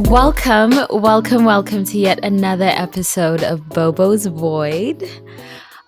Welcome to yet another episode of Bobo's Void.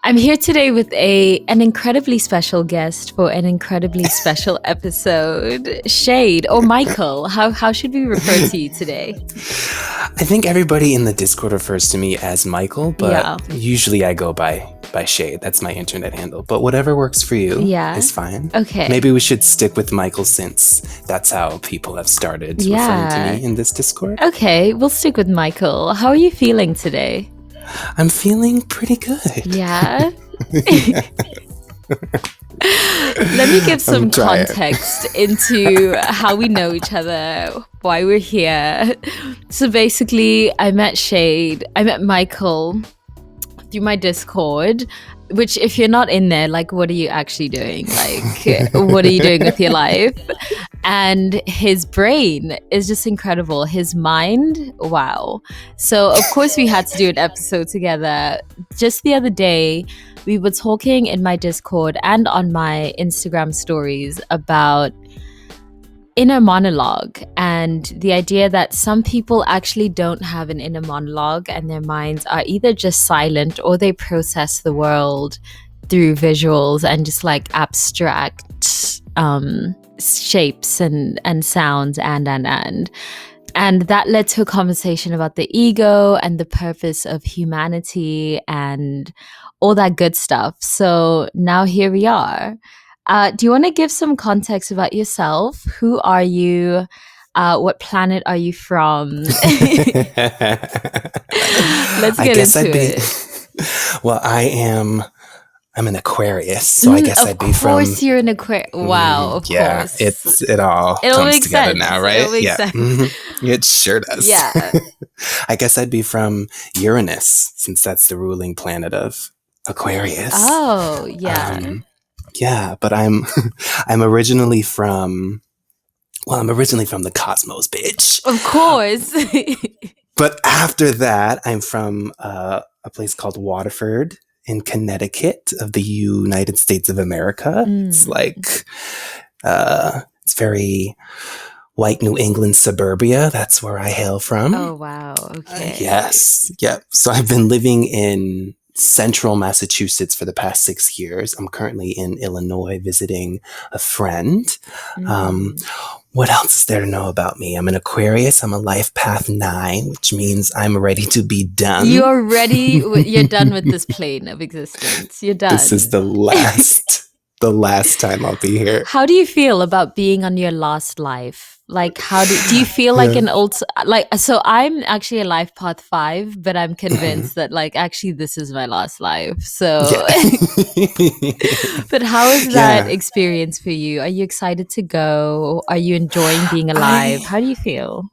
I'm here today with an incredibly special guest for an incredibly special episode. Shade, or Michael, how should we refer to you today? I think everybody in the Discord refers to me as Michael, but usually I go by Shade. That's my internet handle. But whatever works for you is fine. Okay. Maybe we should stick with Michael since that's how people have started referring to me in this Discord. Okay, we'll stick with Michael. How are you feeling today? I'm feeling pretty good. Yeah? Let me give some context into how we know each other, why we're here. So basically, I met Michael through my Discord, which if you're not in there, like, what are you actually doing? Like, what are you doing with your life? And his brain is just incredible. His mind, wow. So of course we had to do an episode together. Just the other day, we were talking in my Discord and on my Instagram stories about inner monologue and the idea that some people actually don't have an inner monologue and their minds are either just silent or they process the world through visuals and just like abstract shapes and sounds and that led to a conversation about the ego and the purpose of humanity and all that good stuff. So now here we are. Do you want to give some context about yourself? Who are you? What planet are you from? Let's get into it. Well, I'm an Aquarius, so I guess I'd be from... Of course you're an Aquarius. Wow, of course. It all comes together now, right? It'll make sense. It sure does. Yeah. I guess I'd be from Uranus, since that's the ruling planet of Aquarius. Oh, yeah. Yeah, but I'm originally from the cosmos, bitch. Of course. But after that, I'm from a place called Waterford in Connecticut of the United States of America. It's like, it's very white New England suburbia. That's where I hail from. Oh, wow. Okay. Yes. Yep. So I've been living in central Massachusetts for the past 6 years. I'm currently in Illinois visiting a friend. What else is there to know about me? I'm an Aquarius. I'm a life path 9, which means I'm ready to be done. You're ready. You're done with this plane of existence. You're done. This is the last time I'll be here. How do you feel about being on your last life? Like, how do you feel like an old, like, so I'm actually a life path 5, but I'm convinced that like, actually this is my last life. So, but how is that experience for you? Are you excited to go? Are you enjoying being alive? How do you feel?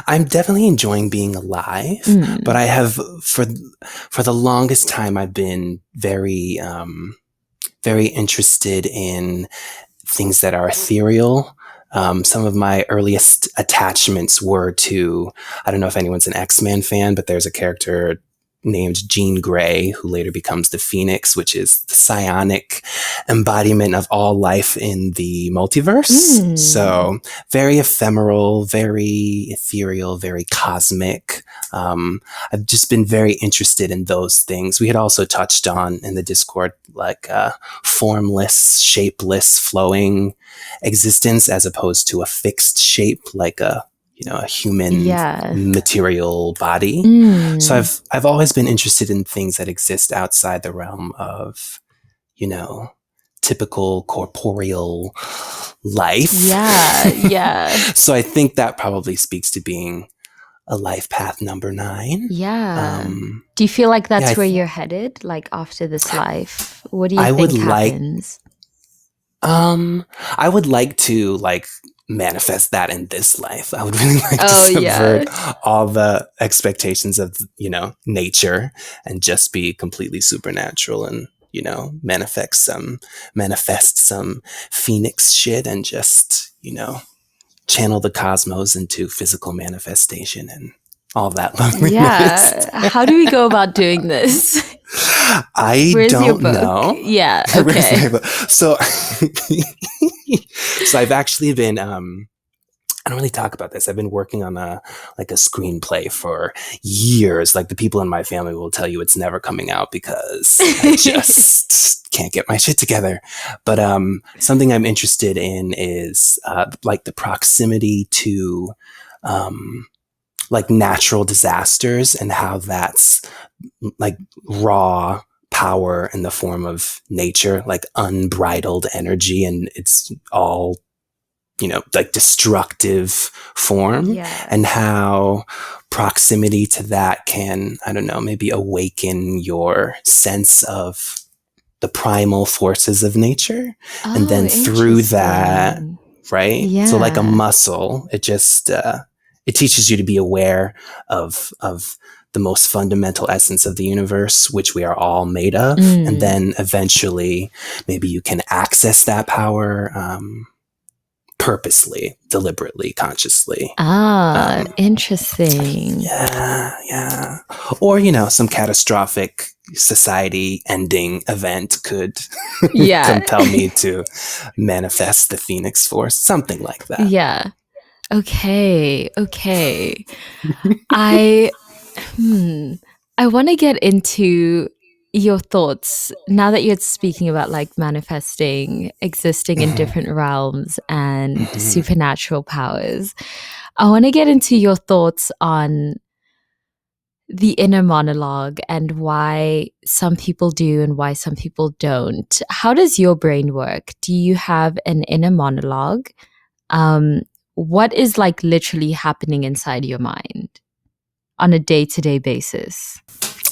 I'm definitely enjoying being alive, but I have, for the longest time, I've been very interested in things that are ethereal. Some of my earliest attachments were to, I don't know if anyone's an X-Men fan, but there's a character named Jean Grey who later becomes the Phoenix, which is the psionic embodiment of all life in the multiverse. So very ephemeral, very ethereal, very cosmic. I've just been very interested in those things. We had also touched on in the Discord, like formless, shapeless, flowing existence as opposed to a fixed shape, like a human material body. So I've always been interested in things that exist outside the realm of, typical corporeal life. Yeah. So I think that probably speaks to being a life path number 9. Yeah. Do you feel like that's where you're headed, like after this life? What do you think happens? I would like to manifest that in this life. I would really like to subvert all the expectations of, nature and just be completely supernatural and, manifest some Phoenix shit and just, channel the cosmos into physical manifestation and all that loveliness. Yeah. How do we go about doing this? Where's don't know. Yeah. Okay. So, so I've actually been, I don't really talk about this. I've been working on a screenplay for years. Like, the people in my family will tell you it's never coming out because I just can't get my shit together. But something I'm interested in is like the proximity to like natural disasters, and how that's like raw power in the form of nature, like unbridled energy, and it's all, like destructive form, Yeah. and how proximity to that can, I don't know, maybe awaken your sense of the primal forces of nature. And then through that, interesting. right? Yeah. So like a muscle, it just, it teaches you to be aware of the most fundamental essence of the universe, which we are all made of. And then eventually maybe you can access that power, purposely, deliberately, consciously. Interesting. Yeah. Or, some catastrophic society ending event could compel me to manifest the Phoenix Force, something like that. Yeah. Okay. I want to get into your thoughts now that you're speaking about like manifesting, existing in different realms and supernatural powers. I want to get into your thoughts on the inner monologue and why some people do and why some people don't. How does your brain work? Do you have an inner monologue? What is like literally happening inside your mind on a day-to-day basis?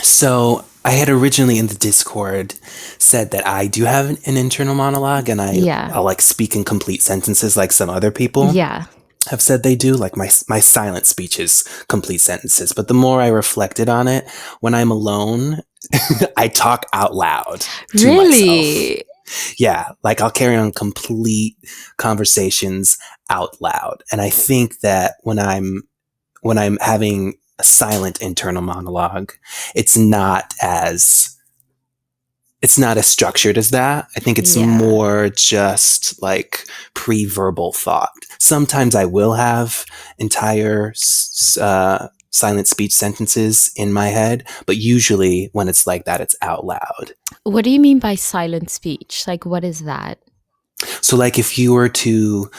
So I had originally in the Discord said that I do have an internal monologue, and I'll like speak in complete sentences like some other people have said they do. Like my silent speech is complete sentences. But the more I reflected on it, when I'm alone, I talk out loud to myself. Yeah, like I'll carry on complete conversations out loud. And I think that when I'm having a silent internal monologue, it's not as structured as that. I think it's more just like pre-verbal thought. Sometimes I will have entire silent speech sentences in my head, but usually when it's like that, it's out loud. What do you mean by silent speech? Like, what is that? So like if you were to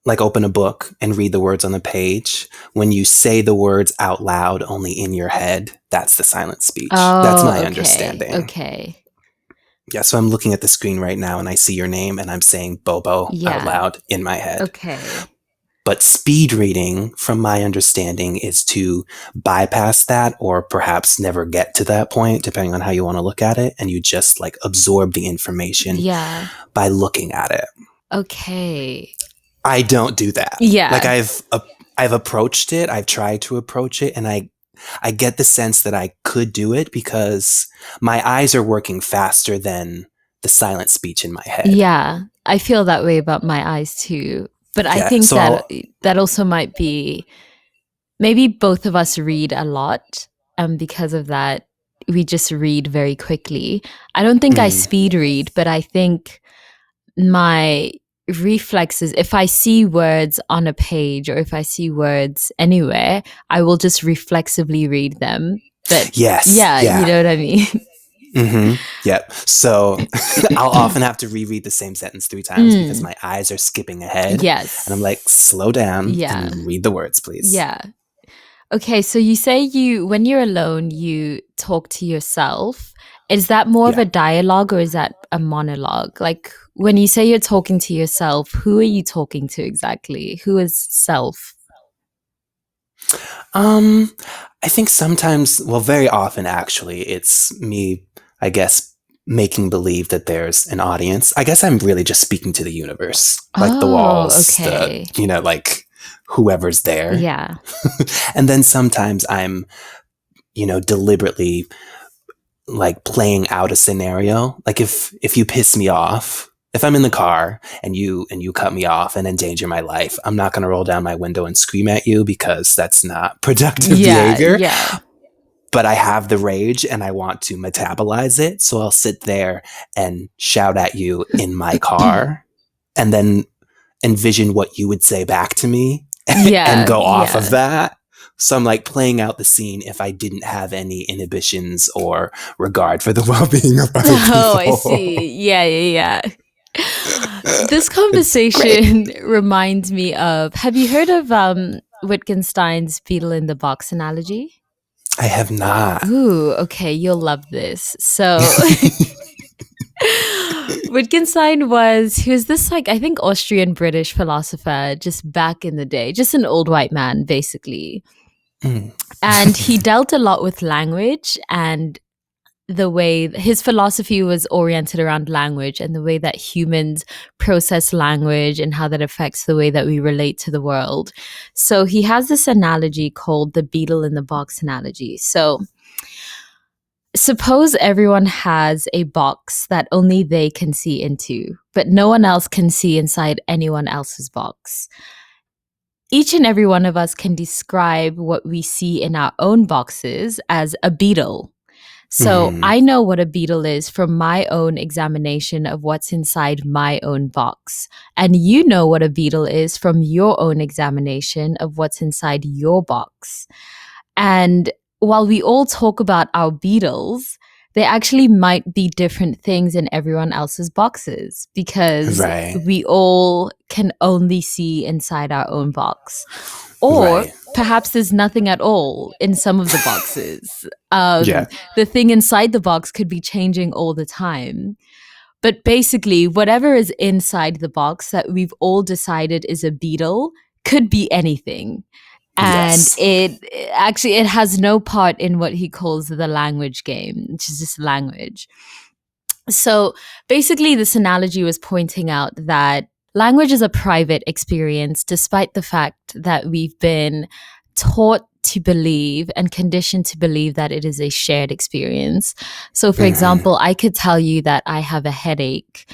open a book and read the words on the page, when you say the words out loud only in your head, that's the silent speech. That's my understanding. Okay. Yeah, so I'm looking at the screen right now and I see your name and I'm saying Bobo out loud in my head. Okay. But speed reading, from my understanding, is to bypass that, or perhaps never get to that point, depending on how you want to look at it. And you just like absorb the information by looking at it. Okay. I don't do that. Yeah. Like I've approached it. I've tried to approach it, and I get the sense that I could do it because my eyes are working faster than the silent speech in my head. Yeah. I feel that way about my eyes too. But I think that also might be, maybe both of us read a lot, and because of that, we just read very quickly. I don't think I speed read, but I think my reflexes, if I see words on a page or if I see words anywhere, I will just reflexively read them. But you know what I mean? Yep. So I'll often have to reread the same sentence 3 times because my eyes are skipping ahead. Yes. And I'm like, slow down and read the words, please. Yeah. Okay. So you say when you're alone, you talk to yourself. Is that more of a dialogue or is that a monologue? Like when you say you're talking to yourself, who are you talking to exactly? Who is self? I think sometimes, well, very often actually, it's me, I guess, making believe that there's an audience. I guess I'm really just speaking to the universe, like the walls, like whoever's there. Yeah. And then sometimes I'm, deliberately like playing out a scenario. Like if you piss me off, if I'm in the car and you cut me off and endanger my life, I'm not going to roll down my window and scream at you because that's not productive behavior. Yeah. But I have the rage and I want to metabolize it. So I'll sit there and shout at you in my car. And then envision what you would say back to me Yeah. and go off Yeah. of that. So I'm like playing out the scene if I didn't have any inhibitions or regard for the well-being of other people. Oh, I see. Yeah, yeah, yeah. This conversation reminds me of, have you heard of Wittgenstein's beetle in the box analogy? I have not. Ooh, okay, you'll love this. So Wittgenstein he was this, like, I think Austrian British philosopher just back in the day, just an old white man basically. And he dealt a lot with language, and the way his philosophy was oriented around language and the way that humans process language and how that affects the way that we relate to the world. So he has this analogy called the beetle in the box analogy. So suppose everyone has a box that only they can see into, but no one else can see inside anyone else's box. Each and every one of us can describe what we see in our own boxes as a beetle. So I know what a beetle is from my own examination of what's inside my own box. And you know what a beetle is from your own examination of what's inside your box. And while we all talk about our beetles, they actually might be different things in everyone else's boxes because we all can only see inside our own box. Or perhaps there's nothing at all in some of the boxes. The thing inside the box could be changing all the time. But basically, whatever is inside the box that we've all decided is a beetle could be anything. And it has no part in what he calls the language game, which is just language. So basically, this analogy was pointing out that language is a private experience, despite the fact that we've been taught to believe and conditioned to believe that it is a shared experience. So, for example, I could tell you that I have a headache,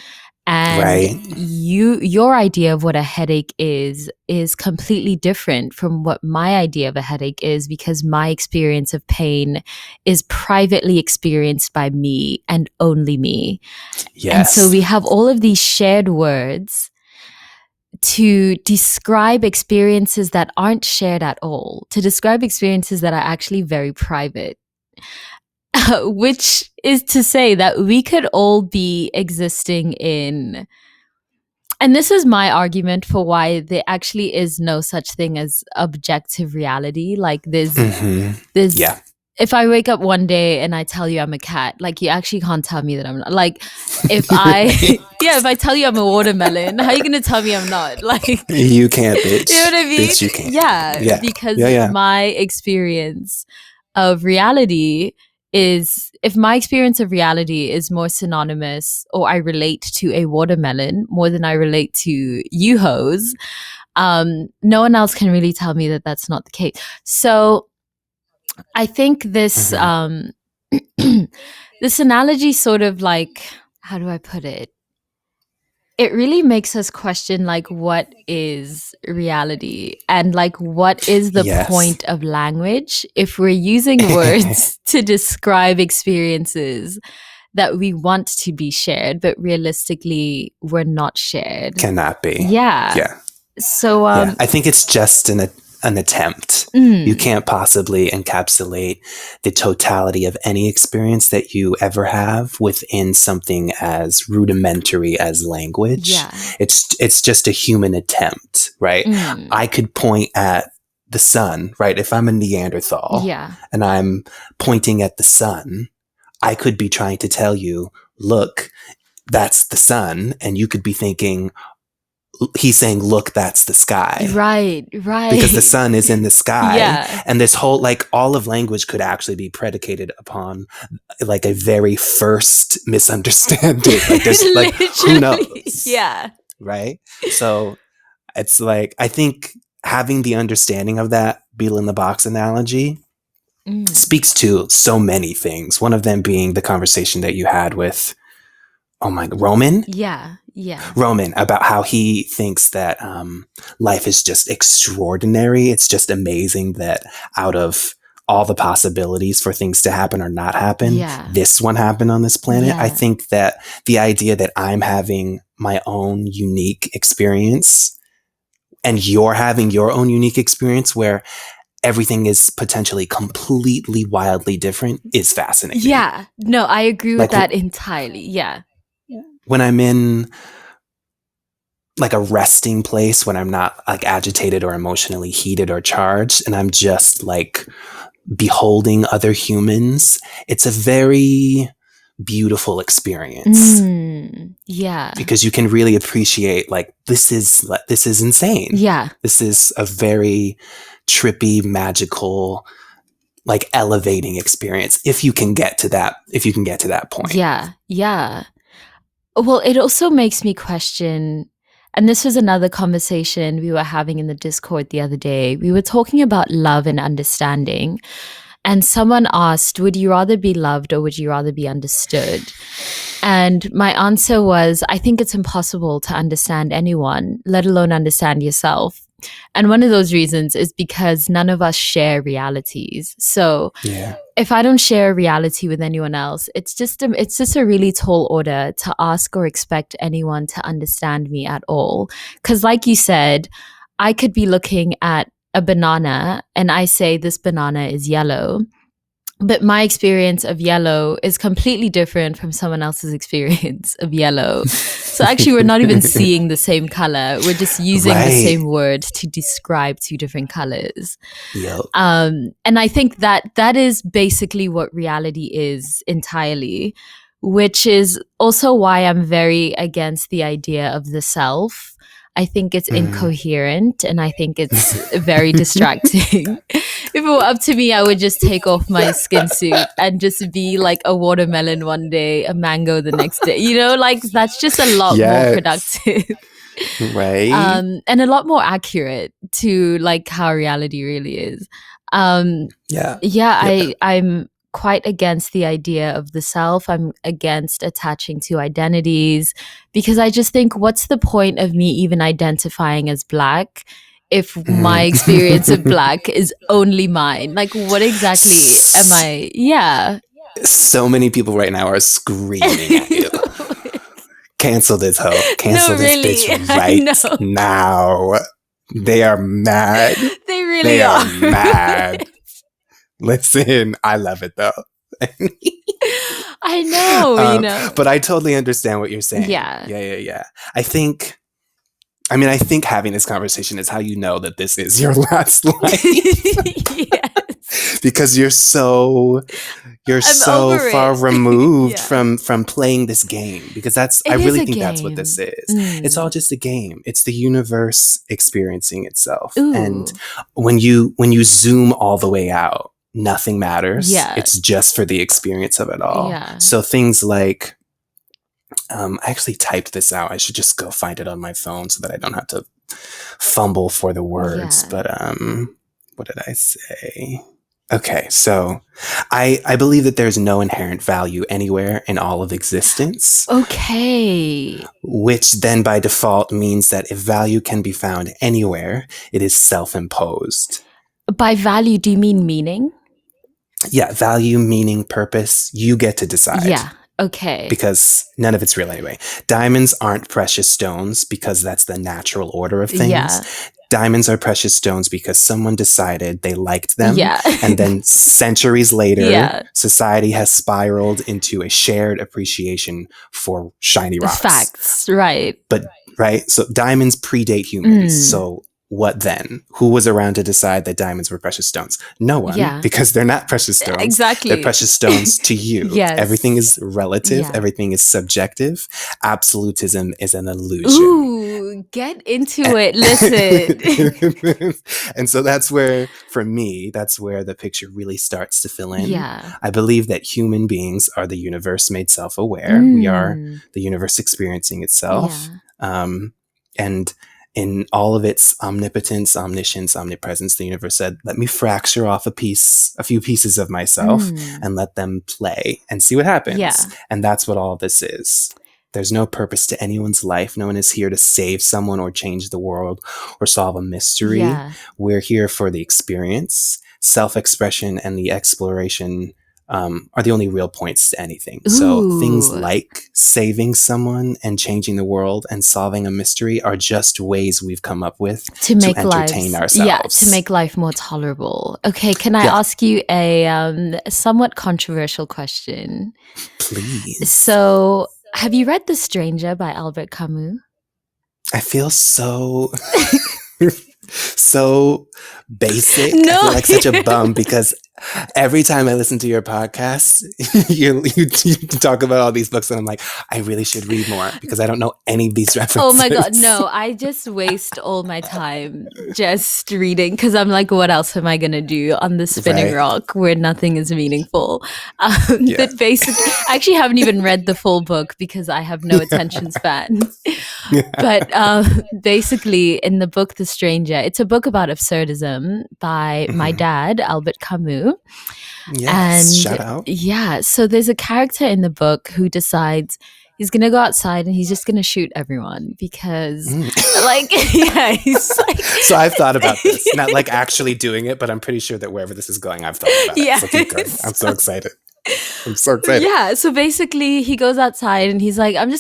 and your idea of what a headache is completely different from what my idea of a headache is, because my experience of pain is privately experienced by me and only me. And so we have all of these shared words to describe experiences that aren't shared at all, to describe experiences that are actually very private. Which is to say that we could all be existing in, and this is my argument for why there actually is no such thing as objective reality. Like there's if I wake up one day and I tell you I'm a cat, like you actually can't tell me that I'm not. Like if I tell you I'm a watermelon, how are you going to tell me I'm not? Like you can't, bitch. You know what I mean? Bitch, you can't. Yeah. Because my experience of reality is, if my experience of reality is more synonymous, or I relate to a watermelon more than I relate to you hoes, no one else can really tell me that that's not the case. So I think this this analogy sort of, like, how do I put it? It really makes us question, like, what is reality, and like what is the point of language if we're using words to describe experiences that we want to be shared, but realistically we're not shared. Cannot be. Yeah. So I think it's just an attempt. You can't possibly encapsulate the totality of any experience that you ever have within something as rudimentary as language. It's just a human attempt, right? I could point at the sun, right? If I'm a Neanderthal and I'm pointing at the sun, I could be trying to tell you, look, that's the sun. And you could be thinking, he's saying, look, that's the sky. Right. Because the sun is in the sky. And this whole, like, all of language could actually be predicated upon, like, a very first misunderstanding. Like, there's, like, who knows? Right? So it's like, I think having the understanding of that beetle in the box analogy speaks to so many things. One of them being the conversation that you had with, Roman? Roman, about how he thinks that life is just extraordinary. It's just amazing that out of all the possibilities for things to happen or not happen, this one happened on this planet. I think that the idea that I'm having my own unique experience and you're having your own unique experience where everything is potentially completely wildly different is fascinating. Yeah. No, I agree with that entirely. Yeah. When I'm in like a resting place, when I'm not like agitated or emotionally heated or charged, and I'm just like beholding other humans, it's a very beautiful experience. Yeah. Because you can really appreciate like this is insane. Yeah. This is a very trippy, magical, like elevating experience if you can get to that point. Yeah. Yeah. Well, it also makes me question, and this was another conversation we were having in the Discord the other day. We were talking about love and understanding. And someone asked, would you rather be loved or would you rather be understood? And my answer was, I think it's impossible to understand anyone, let alone understand yourself. And one of those reasons is because none of us share realities. So if I don't share a reality with anyone else, it's just a really tall order to ask or expect anyone to understand me at all. Because like you said, I could be looking at a banana and I say this banana is yellow, but my experience of yellow is completely different from someone else's experience of yellow. So actually we're not even seeing the same color. We're just using the same word to describe two different colors. Yep. And I think that is basically what reality is entirely, which is also why I'm very against the idea of the self. I think it's incoherent and I think it's very distracting. If it were up to me, I would just take off my skin suit and just be like a watermelon one day, a mango the next day. You know, like that's just a lot more productive. Right. And a lot more accurate to like how reality really is. I'm quite against the idea of the self. I'm against attaching to identities because I just think, what's the point of me even identifying as Black if my experience of Black is only mine? Like, what exactly am I? Yeah. So many people right now are screaming at you. Cancel this hoe. Cancel this bitch right now. They are mad. They really are mad. Listen, I love it though. I know, you know. But I totally understand what you're saying. Yeah. I think having this conversation is how you know that this is your last life. Yes. Because you're so far removed from playing this game. Because I really think that's what this is. It's all just a game. It's the universe experiencing itself. Ooh. And when you zoom all the way out, nothing matters. Yeah. It's just for the experience of it all. Yeah. So things like, I actually typed this out. I should just go find it on my phone so that I don't have to fumble for the words. Yeah. But what did I say? Okay, so I believe that there's no inherent value anywhere in all of existence. Okay. Which then by default means that if value can be found anywhere, it is self-imposed. By value, do you mean meaning? Yeah, value, meaning, purpose, you get to decide. Yeah, okay. Because none of it's real anyway. Diamonds aren't precious stones because that's the natural order of things. Yeah. Diamonds are precious stones because someone decided they liked them. Yeah. And then centuries later, society has spiraled into a shared appreciation for shiny rocks. Facts, right. So diamonds predate humans. So what then? Who was around to decide that diamonds were precious stones? No one, because they're not precious stones. Exactly. They're precious stones to you. Yes. Everything is relative. Everything is subjective. Absolutism is an illusion. Ooh, get into it. Listen. And so that's where, for me, that's where the picture really starts to fill in. Yeah. I believe that human beings are the universe made self-aware. We are the universe experiencing itself. Yeah. And in all of its omnipotence, omniscience, omnipresence, the universe said, let me fracture off a few pieces of myself and let them play and see what happens. Yeah. And that's what all this is. There's no purpose to anyone's life. No one is here to save someone or change the world or solve a mystery. Yeah. We're here for the experience, self-expression, and the exploration are the only real points to anything. Ooh. So things like saving someone and changing the world and solving a mystery are just ways we've come up with to make entertain ourselves. Yeah, to make life more tolerable. Okay, can I ask you a somewhat controversial question? Please. So, have you read The Stranger by Albert Camus? I feel so so basic. No. I feel like such a bum because every time I listen to your podcast, you talk about all these books and I'm like, I really should read more because I don't know any of these references. Oh my God, no, I just waste all my time just reading because I'm like, what else am I going to do on the spinning rock where nothing is meaningful? But basically, I actually haven't even read the full book because I have no attention span. But basically, in the book The Stranger, it's a book about absurdism by my dad, Albert Camus. Yes, and shout out. Yeah, so there's a character in the book who decides he's gonna go outside and he's just gonna shoot everyone because like he's like So I've thought about this, not like actually doing it, but I'm pretty sure that wherever this is going, I've thought about it. So keep going. I'm so excited. I'm so excited. Yeah, so basically he goes outside and he's like, I'm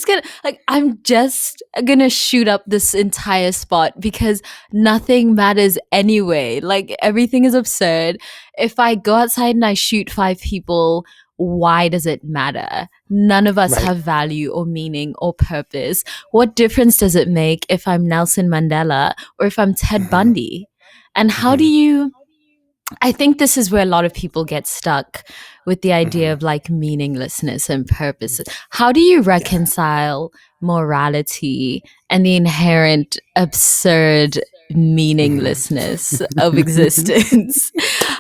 just gonna shoot up this entire spot because nothing matters anyway. Like everything is absurd. If I go outside and I shoot 5 people, why does it matter? None of us have value or meaning or purpose. What difference does it make if I'm Nelson Mandela or if I'm Ted Bundy? And how do you... I think this is where a lot of people get stuck with the idea of like meaninglessness and purpose. How do you reconcile morality and the inherent absurd meaninglessness of existence?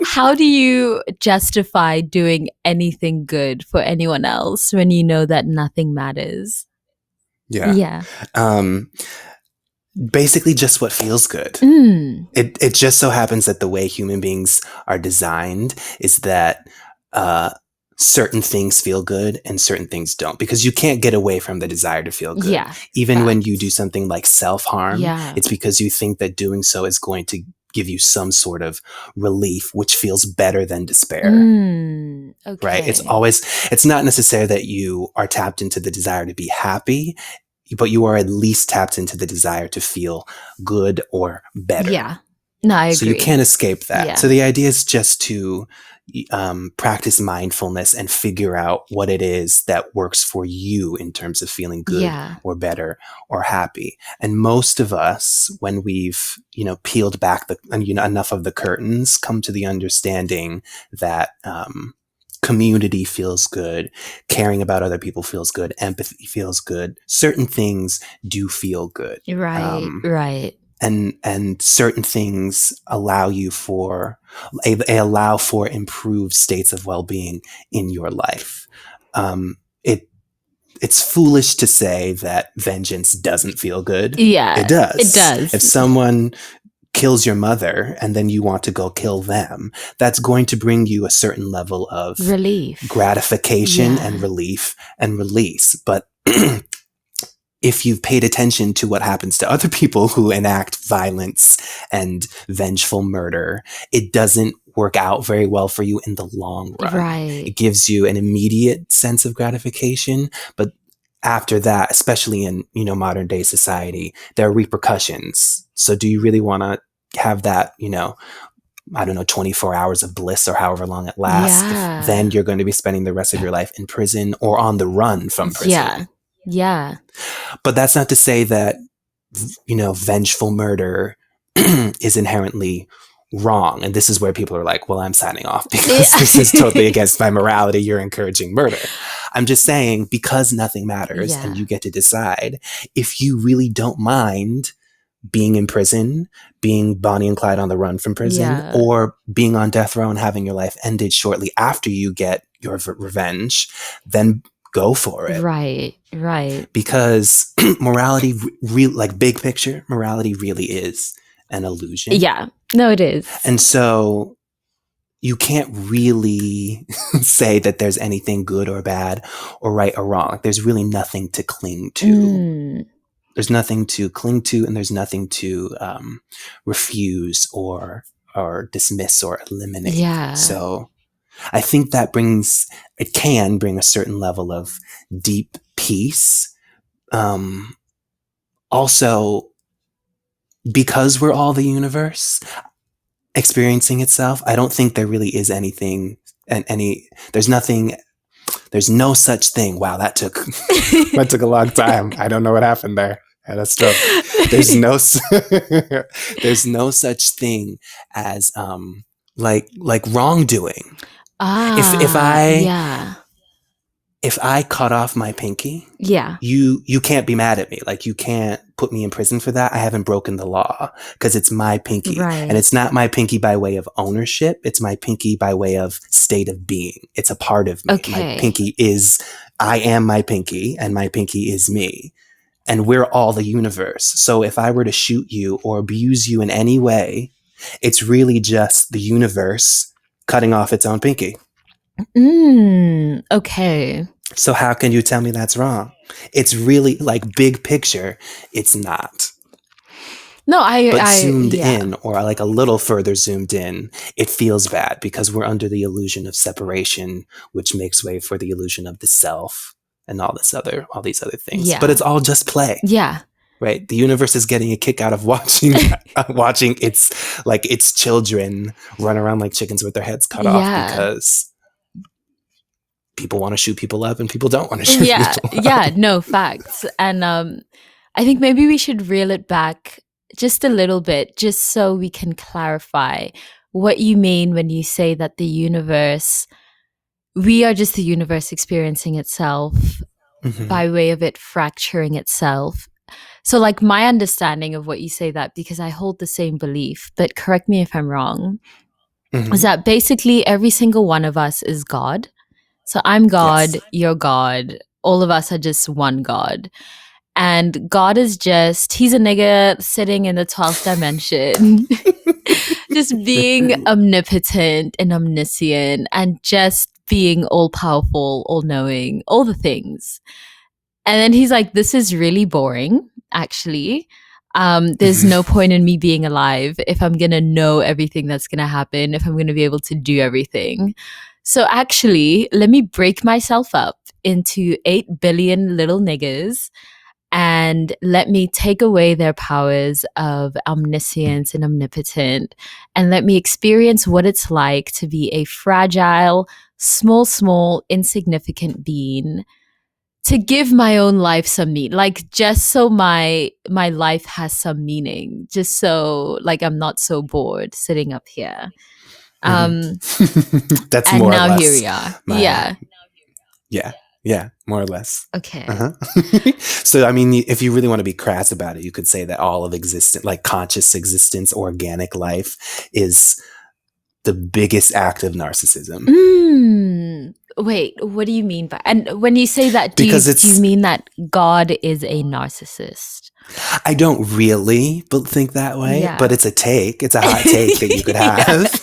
How do you justify doing anything good for anyone else when you know that nothing matters? Yeah. Basically just what feels good. It just so happens that the way human beings are designed is that certain things feel good and certain things don't, because you can't get away from the desire to feel good. Even when you do something like self-harm, it's because you think that doing so is going to give you some sort of relief, which feels better than despair. Right? It's not necessary that you are tapped into the desire to be happy, but you are at least tapped into the desire to feel good or better. Yeah. No, I agree. So you can't escape that. Yeah. So the idea is just to practice mindfulness and figure out what it is that works for you in terms of feeling good or better or happy. And most of us, when we've, peeled back enough of the curtains, come to the understanding that community feels good, caring about other people feels good, empathy feels good. Certain things do feel good. Right. And certain things allow for improved states of well-being in your life. It's foolish to say that vengeance doesn't feel good. Yeah, it does. It does. If someone kills your mother and then you want to go kill them, that's going to bring you a certain level of relief, gratification and relief and release. But if you've paid attention to what happens to other people who enact violence and vengeful murder, it doesn't work out very well for you in the long run. Right. It gives you an immediate sense of gratification, but after that, especially in, modern day society, there are repercussions. So do you really want to have that, 24 hours of bliss or however long it lasts? Yeah. Then you're going to be spending the rest of your life in prison or on the run from prison. Yeah. But that's not to say that, vengeful murder is inherently wrong. And this is where people are like, well, I'm signing off because this is totally against my morality. You're encouraging murder. I'm just saying, because nothing matters and you get to decide, if you really don't mind being in prison, being Bonnie and Clyde on the run from prison, or being on death row and having your life ended shortly after you get your revenge, then go for it. Right. Because morality, like big picture, morality really is an illusion. Yeah. No, it is. And so you can't really say that there's anything good or bad or right or wrong. Like, there's really nothing to cling to. There's nothing to cling to, and there's nothing to refuse or dismiss or eliminate. Yeah. So I think that it can bring a certain level of deep peace. Also, because we're all the universe experiencing itself, I don't think there really is anything there's no such thing. Wow, that took a long time. I don't know what happened there. I had a stroke. There's no such thing as like wrongdoing. If I cut off my pinky, you can't be mad at me. Like, you can't put me in prison for that. I haven't broken the law because it's my pinky. Right. And it's not my pinky by way of ownership. It's my pinky by way of state of being. It's a part of me. Okay. I am my pinky, and my pinky is me. And we're all the universe. So if I were to shoot you or abuse you in any way, it's really just the universe cutting off its own pinky. Okay. So how can you tell me that's wrong? It's really, like, big picture, it's not. No, But zoomed in, or like a little further zoomed in, it feels bad because we're under the illusion of separation, which makes way for the illusion of the self and all these other things. Yeah. But it's all just play. Yeah. Right? The universe is getting a kick out of watching its children run around like chickens with their heads cut off because people want to shoot people up and people don't want to shoot people up. Yeah, no, facts. And I think maybe we should reel it back just a little bit, just so we can clarify what you mean when you say that we are just the universe experiencing itself by way of it fracturing itself. So, like, my understanding of what you say that, because I hold the same belief, but correct me if I'm wrong, is that basically every single one of us is God. So I'm God, you're God, all of us are just one God. And God is he's a nigga sitting in the 12th dimension, just being omnipotent and omniscient and just being all powerful, all knowing, all the things. And then he's like, this is really boring, actually. There's no point in me being alive if I'm going to know everything that's going to happen, if I'm going to be able to do everything. So actually, let me break myself up into 8 billion little niggas and let me take away their powers of omniscience and omnipotent, and let me experience what it's like to be a fragile, small, insignificant being, to give my own life some meaning, like, just so my life has some meaning, just so, like, I'm not so bored sitting up here. That's and more now or less here we are. Yeah, more or less. Okay. So, I mean, if you really want to be crass about it, you could say that all of existence, like conscious existence, organic life, is the biggest act of narcissism. Wait, what do you mean by? And when you say that, do you mean that God is a narcissist? I don't really think that way, but it's a hot take that you could have.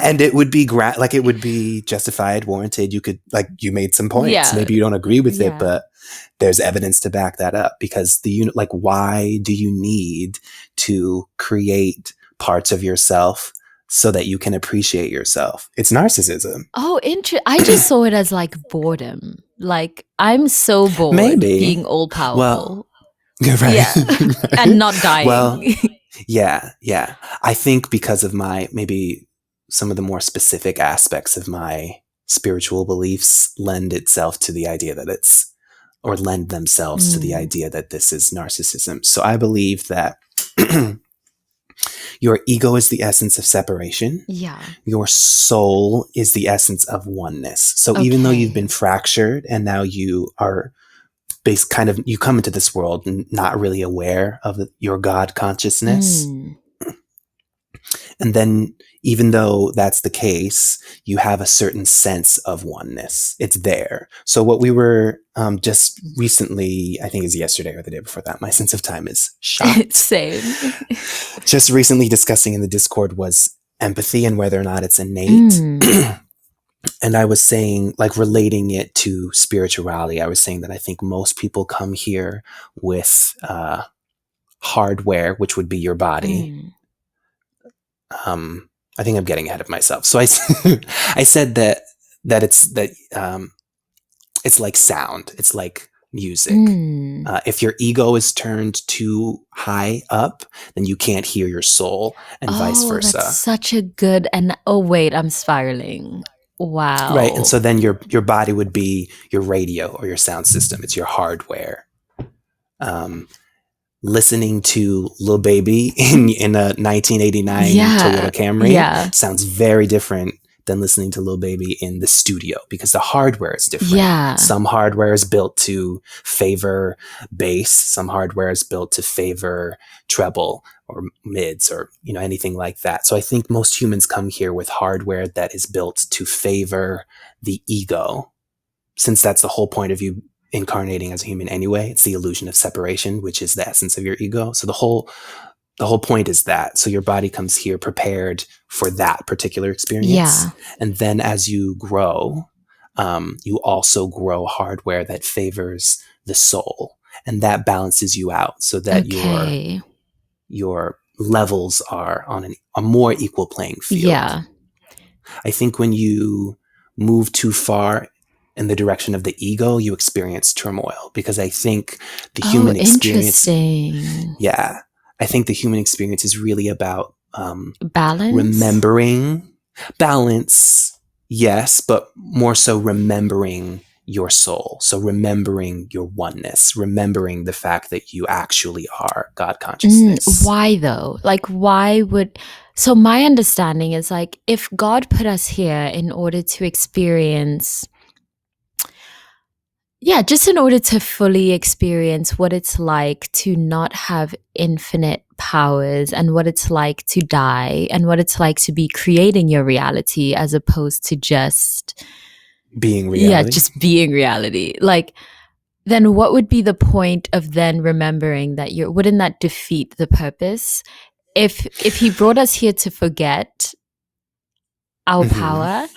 And it would be it would be justified, warranted. You could, like, you made some points. Maybe you don't agree with it, but there's evidence to back that up, because why do you need to create parts of yourself so that you can appreciate yourself? It's narcissism. Oh, I just saw it as like boredom. Like, I'm so bored being all powerful. Well, right. Yeah. And not dying. Well, yeah. I think because of maybe some of the more specific aspects of my spiritual beliefs lend themselves to the idea that this is narcissism. So I believe that your ego is the essence of separation. Yeah. Your soul is the essence of oneness. So even though you've been fractured and now you are you come into this world not really aware of your God consciousness. And then, even though that's the case, you have a certain sense of oneness. It's there. So what we were just recently, I think it's yesterday or the day before that, my sense of time is shot. Same. Just recently discussing in the Discord was empathy and whether or not it's innate. And I was saying, like, relating it to spirituality, I was saying that I think most people come here with hardware, which would be your body. I think I'm getting ahead of myself. So I said that it's like sound. It's like music. If your ego is turned too high up, then you can't hear your soul, and vice versa. That's such a good, and oh wait, I'm spiraling. Wow. Right. And so then your body would be your radio or your sound system. It's your hardware. Listening to Lil Baby in a 1989 Toyota Camry sounds very different than listening to Lil Baby in the studio, because the hardware is different. Yeah. Some hardware is built to favor bass. Some hardware is built to favor treble or mids or, anything like that. So I think most humans come here with hardware that is built to favor the ego, since that's the whole point of you incarnating as a human anyway. It's the illusion of separation, which is the essence of your ego. So the whole point is that. So your body comes here prepared for that particular experience. Yeah. And then as you grow, you also grow hardware that favors the soul, and that balances you out so that your levels are on a more equal playing field. Yeah. I think when you move too far in the direction of the ego, you experience turmoil, because I think the human experience. Interesting. Yeah. I think the human experience is really about balance, remembering balance. Yes, but more so remembering your soul. So remembering your oneness, remembering the fact that you actually are God consciousness. Why though? Like, why would... So my understanding is, like, if God put us here in order to experience... Yeah, just in order to fully experience what it's like to not have infinite powers, and what it's like to die, and what it's like to be creating your reality as opposed to just being reality. Yeah, just being reality. Like, then what would be the point of then remembering that wouldn't that defeat the purpose? If he brought us here to forget our power,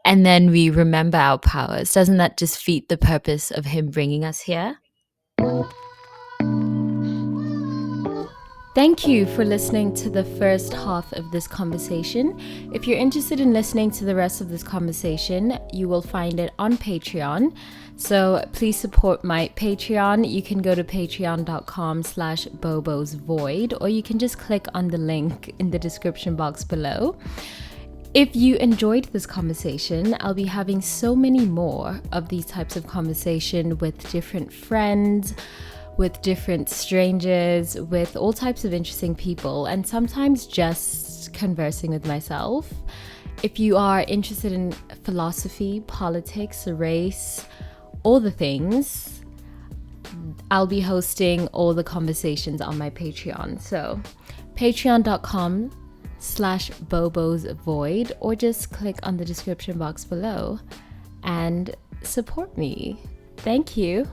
and then we remember our powers, doesn't that just defeat the purpose of him bringing us here? Thank you for listening to the first half of this conversation. If you're interested in listening to the rest of this conversation, you will find it on Patreon. So please support my Patreon. You can go to patreon.com/bobosvoid, or you can just click on the link in the description box below. If you enjoyed this conversation, I'll be having so many more of these types of conversation with different friends, with different strangers, with all types of interesting people, and sometimes just conversing with myself. If you are interested in philosophy, politics, race, all the things, I'll be hosting all the conversations on my Patreon. So patreon.com/bobosvoid, or just click on the description box below and support me. Thank you.